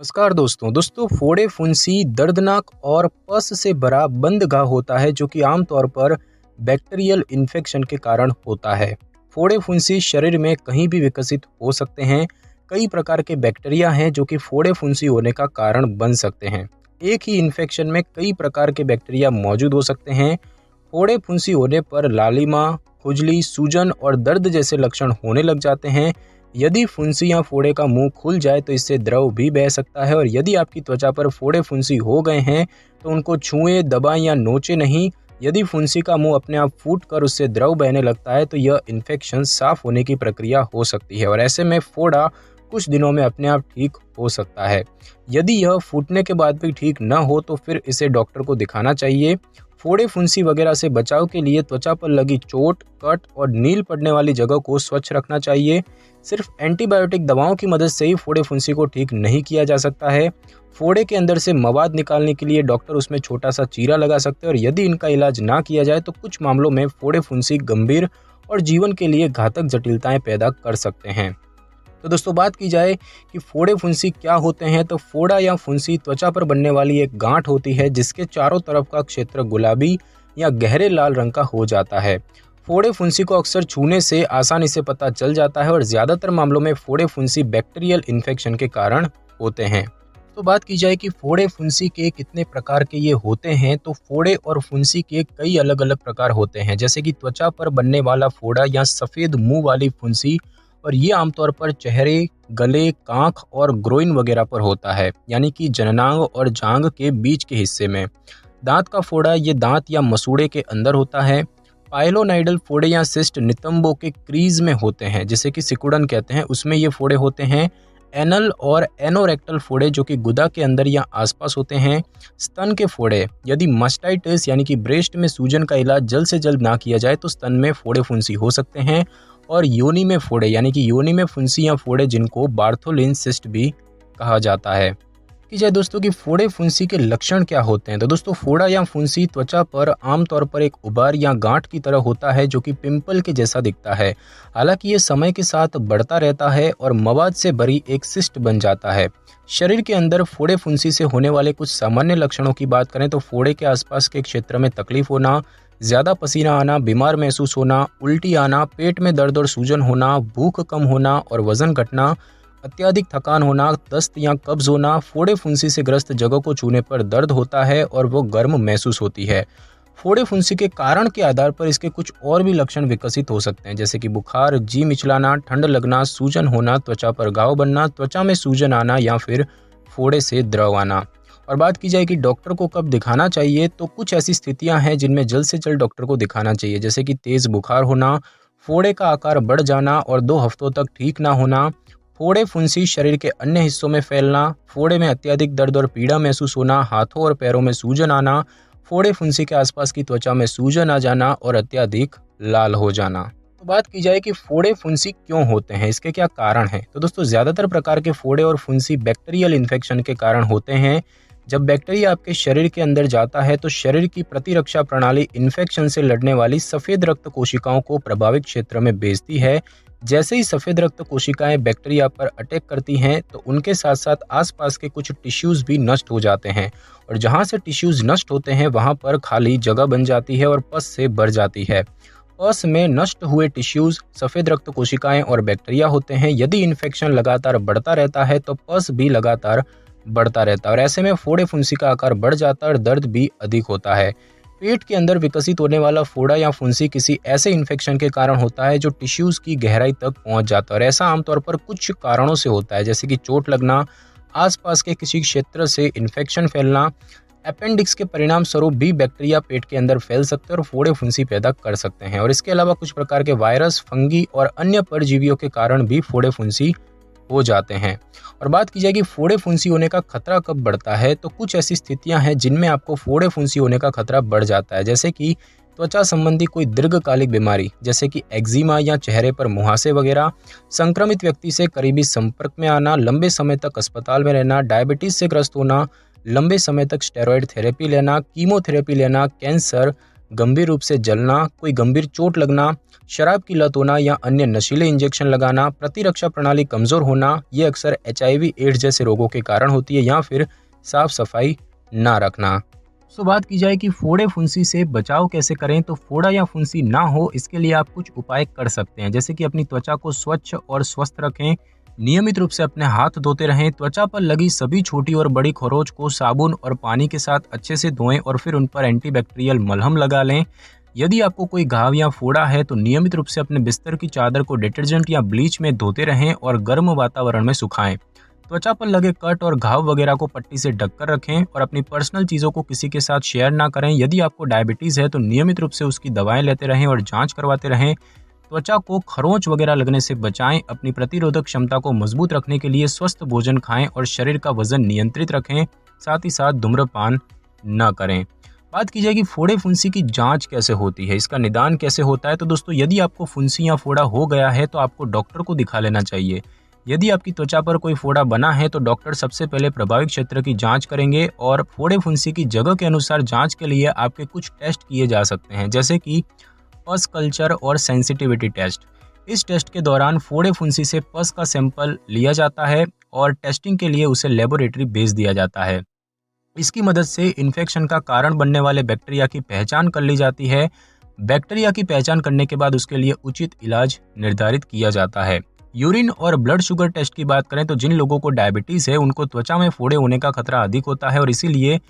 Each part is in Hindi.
नमस्कार दोस्तों फोड़े फुंसी दर्दनाक और पस से भरा बंद घाव होता है जो कि आमतौर पर बैक्टीरियल इन्फेक्शन के कारण होता है। फोड़े फुंसी शरीर में कहीं भी विकसित हो सकते हैं। कई प्रकार के बैक्टीरिया हैं जो कि फोड़े फुंसी होने का कारण बन सकते हैं। एक ही इन्फेक्शन में कई प्रकार के बैक्टीरिया मौजूद हो सकते हैं। फोड़े फुंसी होने पर लालिमा, खुजली, सूजन और दर्द जैसे लक्षण होने लग जाते हैं। यदि फुंसी या फोड़े का मुंह खुल जाए तो इससे द्रव भी बह सकता है और यदि आपकी त्वचा पर फोड़े फुंसी हो गए हैं तो उनको छुएं, दबाएं या नोचें नहीं। यदि फुंसी का मुंह अपने आप फूट कर उससे द्रव बहने लगता है तो यह इन्फेक्शन साफ होने की प्रक्रिया हो सकती है और ऐसे में फोड़ा कुछ दिनों में अपने आप ठीक हो सकता है। यदि यह फूटने के बाद भी ठीक न हो तो फिर इसे डॉक्टर को दिखाना चाहिए। फोड़े फुंसी वगैरह से बचाव के लिए त्वचा पर लगी चोट, कट और नील पड़ने वाली जगह को स्वच्छ रखना चाहिए। सिर्फ एंटीबायोटिक दवाओं की मदद से ही फोड़े फुंसी को ठीक नहीं किया जा सकता है। फोड़े के अंदर से मवाद निकालने के लिए डॉक्टर उसमें छोटा सा चीरा लगा सकते हैं और यदि इनका इलाज ना किया जाए तो कुछ मामलों में फोड़े फुंसी गंभीर और जीवन के लिए घातक जटिलताएं पैदा कर सकते हैं। तो दोस्तों बात की जाए कि फोड़े फुंसी क्या होते हैं, तो फोड़ा या फुंसी त्वचा पर बनने वाली एक गांठ होती है जिसके चारों तरफ का क्षेत्र गुलाबी या गहरे लाल रंग का हो जाता है। फोड़े फुंसी को अक्सर छूने से आसानी से पता चल जाता है और ज़्यादातर मामलों में फोड़े फुंसी बैक्टीरियल इन्फेक्शन के कारण होते हैं। तो बात की जाए कि फोड़े फुंसी के कितने प्रकार के ये होते हैं, तो फोड़े और फुंसी के कई अलग अलग प्रकार होते हैं, जैसे कि त्वचा पर बनने वाला फोड़ा या सफ़ेद मुंह वाली फुंसी, और ये आमतौर पर चेहरे, गले, कांख और ग्रोइन वगैरह पर होता है, यानी कि जननांग और जांघ के बीच के हिस्से में। दांत का फोड़ा ये दांत या मसूड़े के अंदर होता है। पाइलोनाइडल फोड़े या सिस्ट नितंबों के क्रीज में होते हैं, जिसे कि सिकुड़न कहते हैं, उसमें ये फोड़े होते हैं। एनल और एनोरेक्टल फोड़े जो कि गुदा के अंदर या आसपास होते हैं। स्तन के फोड़े, यदि मास्टाइटिस यानी कि ब्रेस्ट में सूजन का इलाज जल्द से जल्द ना किया जाए तो स्तन में फोड़े फुंसी हो सकते हैं। और योनि में फोड़े, यानी कि योनि में फुंसी या फोड़े जिनको बार्थोलिन सिस्ट भी कहा जाता है। कि जाए दोस्तों कि फोड़े फुंसी के लक्षण क्या होते हैं, तो दोस्तों फोड़ा या फुंसी त्वचा पर आमतौर पर एक उबार या गांठ की तरह होता है जो कि पिंपल के जैसा दिखता है। हालांकि ये समय के साथ बढ़ता रहता है और मवाद से भरी एक सिस्ट बन जाता है। शरीर के अंदर फोड़े फुंसी से होने वाले कुछ सामान्य लक्षणों की बात करें तो फोड़े के आसपास के क्षेत्र में तकलीफ होना, ज़्यादा पसीना आना, बीमार महसूस होना, उल्टी आना, पेट में दर्द और सूजन होना, भूख कम होना और वजन घटना, अत्यधिक थकान होना, दस्त या कब्ज होना। फोड़े फुंसी से ग्रस्त जगह को छूने पर दर्द होता है और वो गर्म महसूस होती है। फोड़े फुंसी के कारण के आधार पर इसके कुछ और भी लक्षण विकसित हो सकते हैं, जैसे कि बुखार, जी मिचलाना, ठंड लगना, सूजन होना, त्वचा पर घाव बनना, त्वचा में सूजन आना या फिर फोड़े से द्रव आना। और बात की जाए कि डॉक्टर को कब दिखाना चाहिए, तो कुछ ऐसी स्थितियां हैं जिनमें जल्द से जल्द डॉक्टर को दिखाना चाहिए, जैसे कि तेज़ बुखार होना, फोड़े का आकार बढ़ जाना और 2 हफ्तों तक ठीक ना होना, फोड़े फुंसी शरीर के अन्य हिस्सों में फैलना, फोड़े में अत्यधिक दर्द और पीड़ा महसूस होना, हाथों और पैरों में सूजन आना, फोड़े फुंसी के आसपास की त्वचा में सूजन आ जाना और अत्यधिक लाल हो जाना। तो बात की जाए कि फोड़े फुंसी क्यों होते हैं, इसके क्या कारण हैं, तो दोस्तों ज़्यादातर प्रकार के फोड़े और फुंसी बैक्टीरियल इन्फेक्शन के कारण होते हैं। जब बैक्टीरिया आपके शरीर के अंदर जाता है तो शरीर की प्रतिरक्षा प्रणाली इन्फेक्शन से लड़ने वाली सफ़ेद रक्त कोशिकाओं को प्रभावित क्षेत्र में भेजती है। जैसे ही सफ़ेद रक्त कोशिकाएं बैक्टीरिया पर अटैक करती हैं तो उनके साथ साथ आसपास के कुछ टिश्यूज़ भी नष्ट हो जाते हैं और जहां से टिश्यूज़ नष्ट होते हैं वहां पर खाली जगह बन जाती है और पस से भर जाती है। पस में नष्ट हुए टिश्यूज़ सफ़ेद रक्त कोशिकाएं और बैक्टीरिया होते हैं। यदि इन्फेक्शन लगातार बढ़ता रहता है तो पस भी लगातार बढ़ता रहता है और ऐसे में फोड़े फुंसी का आकार बढ़ जाता है और दर्द भी अधिक होता है। पेट के अंदर विकसित होने वाला फोड़ा या फुंसी किसी ऐसे इन्फेक्शन के कारण होता है जो टिश्यूज़ की गहराई तक पहुंच जाता है और ऐसा आमतौर पर कुछ कारणों से होता है, जैसे कि चोट लगना, आसपास के किसी क्षेत्र से इन्फेक्शन फैलना, अपेंडिक्स के परिणाम स्वरूप भी बैक्टीरिया पेट के अंदर फैल सकते हैं और फोड़े फुंसी पैदा कर सकते हैं। और इसके अलावा कुछ प्रकार के वायरस, फंगी और अन्य परजीवियों के कारण भी फोड़े फुंसी हो जाते हैं। और बात की जाए कि फोड़े फुंसी होने का खतरा कब बढ़ता है, तो कुछ ऐसी स्थितियां हैं जिनमें आपको फोड़े फुंसी होने का खतरा बढ़ जाता है, जैसे कि त्वचा संबंधी कोई दीर्घकालिक बीमारी जैसे कि एक्जिमा या चेहरे पर मुहासे वगैरह, संक्रमित व्यक्ति से करीबी संपर्क में आना, लंबे समय तक अस्पताल में रहना, डायबिटीज से ग्रस्त होना, लंबे समय तक स्टेरॉयड थेरेपी लेना, कीमोथेरेपी लेना, कैंसर, गंभीर रूप से जलना, कोई गंभीर चोट लगना, शराब की लत होना या अन्य नशीले इंजेक्शन लगाना, प्रतिरक्षा प्रणाली कमज़ोर होना, ये अक्सर HIV एड्स जैसे रोगों के कारण होती है, या फिर साफ सफाई ना रखना। बात की जाए कि फोड़े फुंसी से बचाव कैसे करें, तो फोड़ा या फुंसी ना हो इसके लिए आप कुछ उपाय कर सकते हैं, जैसे कि अपनी त्वचा को स्वच्छ और स्वस्थ रखें, नियमित रूप से अपने हाथ धोते रहें, त्वचा पर लगी सभी छोटी और बड़ी खरोंच को साबुन और पानी के साथ अच्छे से धोएं और फिर उन पर एंटीबैक्टीरियल मलहम लगा लें। यदि आपको कोई घाव या फोड़ा है तो नियमित रूप से अपने बिस्तर की चादर को डिटर्जेंट या ब्लीच में धोते रहें और गर्म वातावरण में सुखाएं। त्वचा पर लगे कट और घाव वगैरह को पट्टी से ढककर रखें और अपनी पर्सनल चीज़ों को किसी के साथ शेयर ना करें। यदि आपको डायबिटीज़ है तो नियमित रूप से उसकी दवाएं लेते रहें और जांच करवाते रहें। त्वचा को खरोंच वगैरह लगने से बचाएं। अपनी प्रतिरोधक क्षमता को मजबूत रखने के लिए स्वस्थ भोजन खाएं और शरीर का वजन नियंत्रित रखें। साथ ही साथ धूम्रपान न करें। बात की जाए कि फोड़े फुंसी की जांच कैसे होती है, इसका निदान कैसे होता है, तो दोस्तों यदि आपको फुंसी या फोड़ा हो गया है तो आपको डॉक्टर को दिखा लेना चाहिए। यदि आपकी त्वचा पर कोई फोड़ा बना है तो डॉक्टर सबसे पहले प्रभावित क्षेत्र की जांच करेंगे और फोड़े फुंसी की जगह के अनुसार जांच के लिए आपके कुछ टेस्ट किए जा सकते हैं, जैसे कि पस कल्चर और सेंसिटिविटी टेस्ट। इस टेस्ट के दौरान फोड़े फुंसी से पस का सैंपल लिया जाता है और टेस्टिंग के लिए उसे लेबोरेटरी भेज दिया जाता है। इसकी मदद से इन्फेक्शन का कारण बनने वाले बैक्टीरिया की पहचान कर ली जाती है। बैक्टीरिया की पहचान करने के बाद उसके लिए उचित इलाज निर्धारित किया जाता है। यूरिन और ब्लड शुगर टेस्ट की बात करें तो जिन लोगों को डायबिटीज़ है उनको त्वचा में फोड़े होने का खतरा अधिक होता है और इसीलिए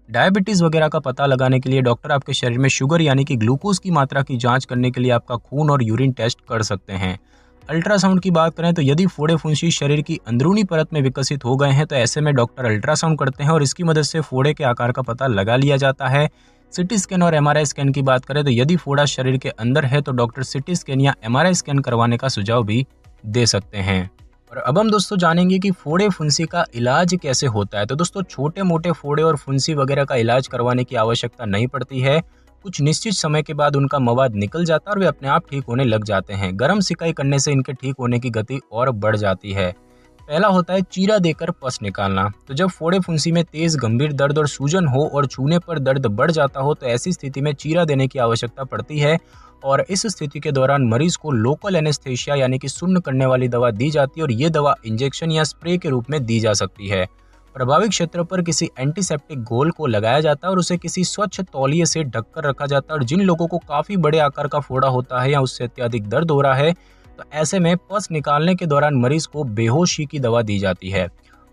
डायबिटीज़ वगैरह का पता लगाने के लिए डॉक्टर आपके शरीर में शुगर यानी कि ग्लूकोज की मात्रा की जांच करने के लिए आपका खून और यूरिन टेस्ट कर सकते हैं। अल्ट्रासाउंड की बात करें तो यदि फोड़े फुंसी शरीर की अंदरूनी परत में विकसित हो गए हैं तो ऐसे में डॉक्टर अल्ट्रासाउंड करते हैं और इसकी मदद से फोड़े के आकार का पता लगा लिया जाता है। सिटी स्कैन और MRI स्कैन की बात करें तो यदि फोड़ा शरीर के अंदर है तो डॉक्टर सिटी स्कैन या MRI स्कैन करवाने का सुझाव भी दे सकते हैं। और अब हम दोस्तों जानेंगे कि फोड़े फुंसी का इलाज कैसे होता है। तो दोस्तों छोटे मोटे फोड़े और फुंसी वगैरह का इलाज करवाने की आवश्यकता नहीं पड़ती है। कुछ निश्चित समय के बाद उनका मवाद निकल जाता है और वे अपने आप ठीक होने लग जाते हैं। गर्म सिकाई करने से इनके ठीक होने की गति और बढ़ जाती है। पहला होता है चीरा देकर पस निकालना। तो जब फोड़े फुंसी में तेज गंभीर दर्द और सूजन हो और छूने पर दर्द बढ़ जाता हो तो ऐसी स्थिति में चीरा देने की आवश्यकता पड़ती है और इस स्थिति के दौरान मरीज को लोकल एनेस्थेशिया यानी कि सुन्न करने वाली दवा दी जाती है और ये दवा इंजेक्शन या स्प्रे के रूप में दी जा सकती है। प्रभावित क्षेत्र पर किसी एंटीसेप्टिक घोल को लगाया जाता है और उसे किसी स्वच्छ तौलिए से ढककर रखा जाता है और जिन लोगों को काफ़ी बड़े आकार का फोड़ा होता है या उससे अत्यधिक दर्द हो रहा है तो ऐसे में पस निकालने के दौरान मरीज को बेहोशी की दवा दी जाती है।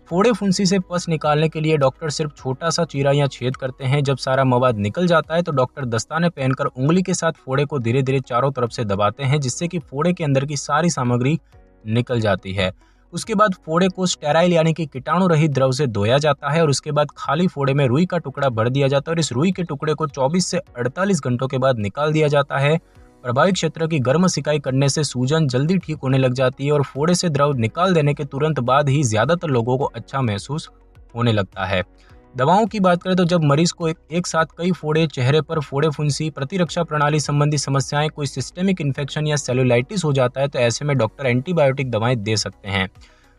फोड़े फुंसी से पस निकालने के लिए डॉक्टर सिर्फ छोटा सा चीरा या छेद करते हैं। जब सारा मवाद निकल जाता है तो डॉक्टर दस्ताने पहनकर उंगली के साथ फोड़े को धीरे धीरे चारों तरफ से दबाते हैं जिससे कि फोड़े के अंदर की सारी सामग्री निकल जाती है। उसके बाद फोड़े को स्टेराइल यानी कि कीटाणु रहित द्रव से धोया जाता है और उसके बाद खाली फोड़े में रुई का टुकड़ा भर दिया जाता है और इस रुई के टुकड़े को 24 से 48 घंटों के बाद निकाल दिया जाता है। प्रभावित क्षेत्र की गर्म सिकाई करने से सूजन जल्दी ठीक होने लग जाती है और फोड़े से द्रव निकाल देने के तुरंत बाद ही ज्यादातर लोगों को अच्छा महसूस होने लगता है। दवाओं की बात करें तो जब मरीज को एक साथ कई फोड़े, चेहरे पर फोड़े फुंसी, प्रतिरक्षा प्रणाली संबंधी समस्याएं, कोई सिस्टेमिक इन्फेक्शन या सेलुलाइटिस हो जाता है तो ऐसे में डॉक्टर एंटीबायोटिक दवाएं दे सकते हैं।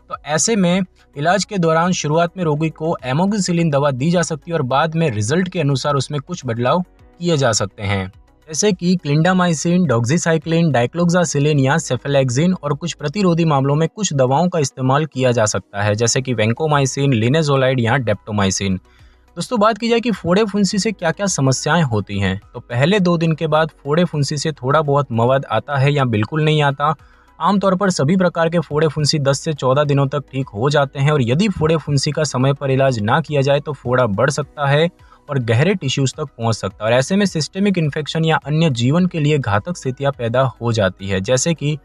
तो ऐसे में इलाज के दौरान शुरुआत में रोगी को एमोक्सिसिलिन दवा दी जा सकती है और बाद में रिजल्ट के अनुसार उसमें कुछ बदलाव किए जा सकते हैं, जैसे कि क्लिंडामाइसिन, डॉक्सीसाइक्लिन, डाइक्लोक्सासिलिन या सेफेलेक्सिन और कुछ प्रतिरोधी मामलों में कुछ दवाओं का इस्तेमाल किया जा सकता है, जैसे कि वेंकोमाइसिन, लिनेजोलाइड या डेप्टोमाइसिन। दोस्तों बात की जाए कि फोड़े फुंसी से क्या क्या समस्याएं होती हैं, तो पहले 2 दिन के बाद फोड़े फुंसी से थोड़ा बहुत मवाद आता है या बिल्कुल नहीं आता। आमतौर पर सभी प्रकार के फोड़े फुंसी 10 से 14 दिनों तक ठीक हो जाते हैं और यदि फोड़े फुंसी का समय पर इलाज ना किया जाए तो फोड़ा बढ़ सकता है और गहरे टिश्यूज तक पहुंच सकता है और ऐसे में सिस्टेमिक इन्फेक्शन या अन्य जीवन के लिए घातक स्थितियां पैदा हो जाती है, जैसे कि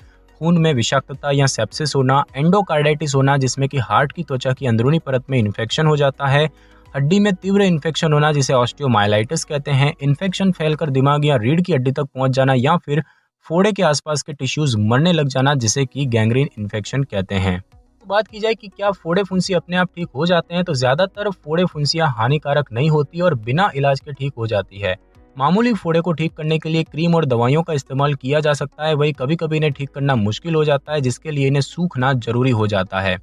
खून में विषाक्तता या सेप्सिस होना, एंडोकार्डाइटिस होना जिसमें कि हार्ट की त्वचा की अंदरूनी परत में इन्फेक्शन हो जाता है, हड्डी में तीव्र इन्फेक्शन होना जिसे ऑस्टियोमाइलाइटिस कहते हैं, इन्फेक्शन फैलकर दिमाग या रीढ़ की हड्डी तक पहुंच जाना या फिर फोड़े के आसपास के टिश्यूज मरने लग जाना जिसे कि गैंग्रीन इन्फेक्शन कहते हैं। तो बात की जाए कि क्या फोड़े फुंसी अपने आप ठीक हो जाते हैं, तो ज़्यादातर फोड़े फुंसियाँ हानिकारक नहीं होती और बिना इलाज के ठीक हो जाती है। मामूली फोड़े को ठीक करने के लिए क्रीम और दवाइयों का इस्तेमाल किया जा सकता है, वही कभी कभी इन्हें ठीक करना मुश्किल हो जाता है जिसके लिए इन्हें सूखना जरूरी हो जाता है।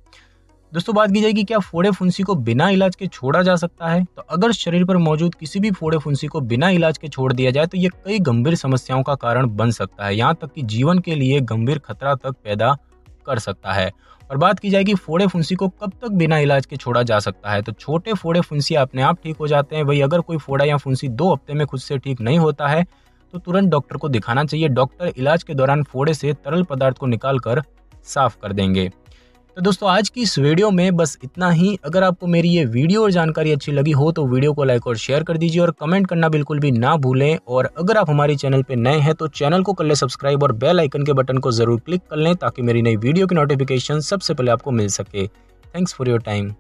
दोस्तों बात की जाएगी क्या फोड़े फुंसी को बिना इलाज के छोड़ा जा सकता है। तो अगर शरीर पर मौजूद किसी भी फोड़े फुंसी को बिना इलाज के छोड़ दिया जाए तो ये कई गंभीर समस्याओं का कारण बन सकता है, यहाँ तक कि जीवन के लिए गंभीर खतरा तक पैदा कर सकता है। और बात की जाएगी फोड़े फुंसी को कब तक बिना इलाज के छोड़ा जा सकता है। तो छोटे फोड़े फुंसी अपने आप ठीक हो जाते हैं। वही अगर कोई फोड़ा या फुंसी 2 हफ्ते में खुद से ठीक नहीं होता है तो तुरंत डॉक्टर को दिखाना चाहिए। डॉक्टर इलाज के दौरान फोड़े से तरल पदार्थ को निकाल कर साफ कर देंगे। तो दोस्तों आज की इस वीडियो में बस इतना ही। अगर आपको मेरी ये वीडियो और जानकारी अच्छी लगी हो तो वीडियो को लाइक और शेयर कर दीजिए और कमेंट करना बिल्कुल भी ना भूलें। और अगर आप हमारे चैनल पे नए हैं तो चैनल को कर लें सब्सक्राइब और बेल आइकन के बटन को जरूर क्लिक कर लें ताकि मेरी नई वीडियो की नोटिफिकेशन सबसे पहले आपको मिल सके। Thanks for your time.